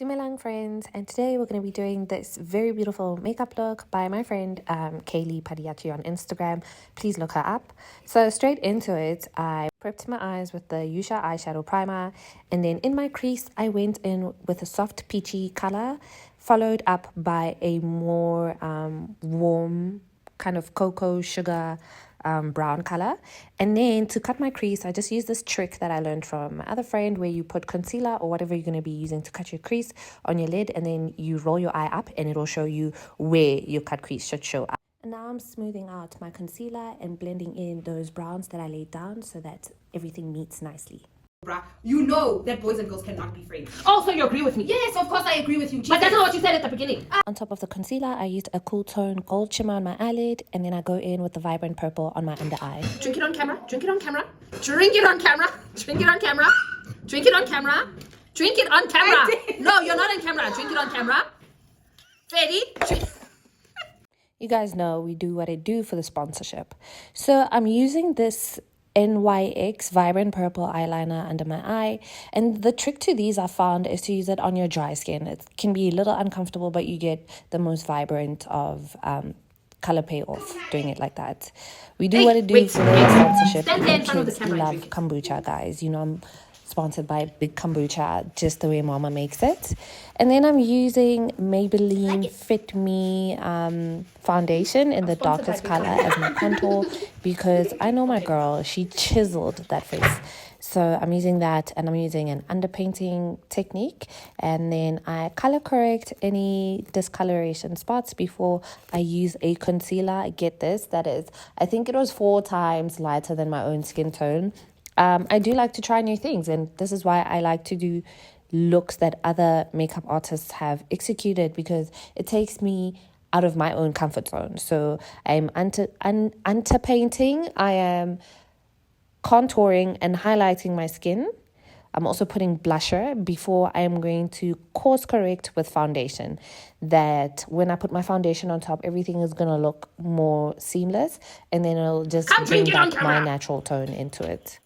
Dumelang friends, and today we're going to be doing this very beautiful makeup look by my friend Kaylee Padiachi on Instagram. Please look her up. So straight into it, I prepped my eyes with the Yusha eyeshadow primer, and then in my crease I went in with a soft peachy color, followed up by a more warm kind of cocoa sugar brown color. And then to cut my crease, I just use this trick that I learned from my other friend, where you put concealer or whatever you're going to be using to cut your crease on your lid, and then you roll your eye up and it'll show you where your cut crease should show up. And now I'm smoothing out my concealer and blending in those browns that I laid down so that everything meets nicely. You know that boys and girls cannot be friends. Oh, so you agree with me? Yes, of course I agree with you. But that's not what you said at the beginning. On top of the concealer, I used a cool tone gold shimmer on my eyelid, and then I go in with the vibrant purple on my under eye. Drink it on camera. Drink it on camera. Drink it on camera. Drink it on camera. Drink it on camera. Drink it on camera. No, you're not on camera. Drink it on camera. Ready? You guys know we do what I do for the sponsorship. So I'm using this NYX vibrant purple eyeliner under my eye, and the trick to these I found is to use it on your dry skin. It can be a little uncomfortable, but you get the most vibrant of color payoff doing it like that. We do what I do for the sponsorship. Stand there in front of the Kids camera and love drink it. kombucha, guys. You know, I'm sponsored by Big Kombucha, just the way Mama makes it. And then I'm using Maybelline Fit Me foundation in the darkest color as my contour, because I know my girl, she chiseled that face. So I'm using that, and I'm using an underpainting technique, and then I color correct any discoloration spots before I use a concealer. Get this, that is, I think it was 4 times lighter than my own skin tone. I do like to try new things, and this is why I like to do looks that other makeup artists have executed, because it takes me out of my own comfort zone. So I'm underpainting, I am contouring and highlighting my skin. I'm also putting blusher before I am going to course correct with foundation, that when I put my foundation on top, everything is going to look more seamless, and then it'll just bring back my natural tone into it.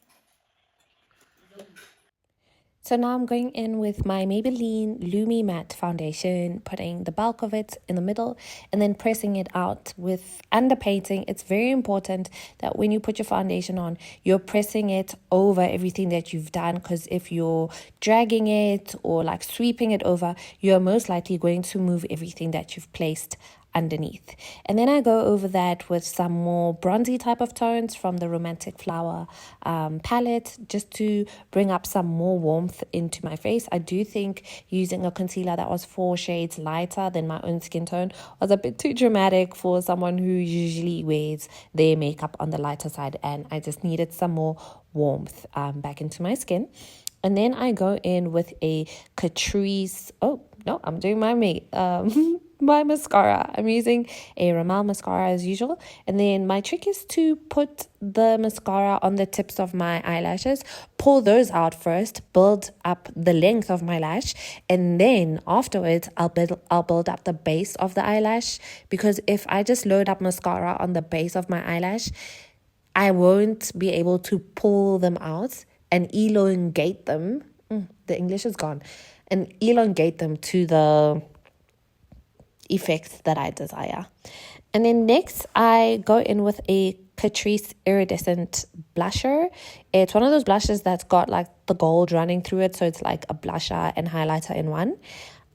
So now I'm going in with my Maybelline Lumi Matte foundation, putting the bulk of it in the middle and then pressing it out with underpainting. It's very important that when you put your foundation on, you're pressing it over everything that you've done, because if you're dragging it or like sweeping it over, you're most likely going to move everything that you've placed underneath. And then I go over that with some more bronzy type of tones from the Romantic Flower palette, just to bring up some more warmth into my face. I do think using a concealer that was 4 shades lighter than my own skin tone was a bit too dramatic for someone who usually wears their makeup on the lighter side, and I just needed some more warmth back into my skin. And then I go in with a Catrice, I'm doing my mascara. I'm using a Rimmel mascara as usual. And then my trick is to put the mascara on the tips of my eyelashes, pull those out first, build up the length of my lash, and then afterwards I'll build up the base of the eyelash, because if I just load up mascara on the base of my eyelash, I won't be able to pull them out and elongate them. The English is gone. And elongate them to the effects that I desire. And then next I go in with a Catrice iridescent blusher. It's one of those blushes that's got like the gold running through it, so it's like a blusher and highlighter in one.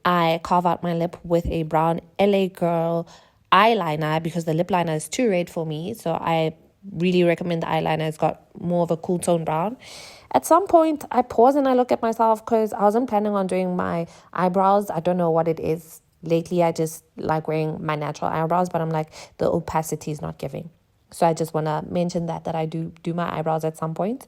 I carve out my lip with a brown LA Girl eyeliner, because the lip liner is too red for me, so I really recommend the eyeliner. It's got more of a cool tone brown. At some point I pause and I look at myself, because I wasn't planning on doing my eyebrows. I don't know what it is. Lately, I just like wearing my natural eyebrows, but I'm like, the opacity is not giving. So I just want to mention that I do my eyebrows at some point.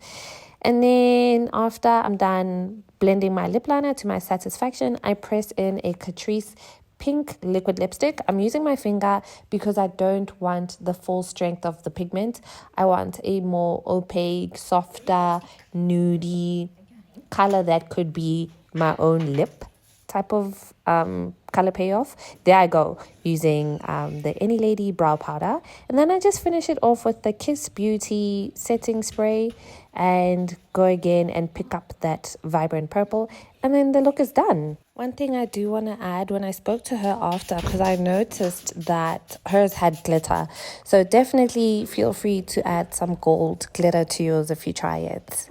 And then after I'm done blending my lip liner to my satisfaction, I press in a Catrice pink liquid lipstick. I'm using my finger because I don't want the full strength of the pigment. I want a more opaque, softer, nudie color that could be my own lip type of color payoff. There I go, using the Any Lady brow powder, and then I just finish it off with the Kiss Beauty setting spray and go again and pick up that vibrant purple, and then the look is done. One thing I do want to add, when I spoke to her after, because I noticed that hers had glitter. So definitely feel free to add some gold glitter to yours if you try it.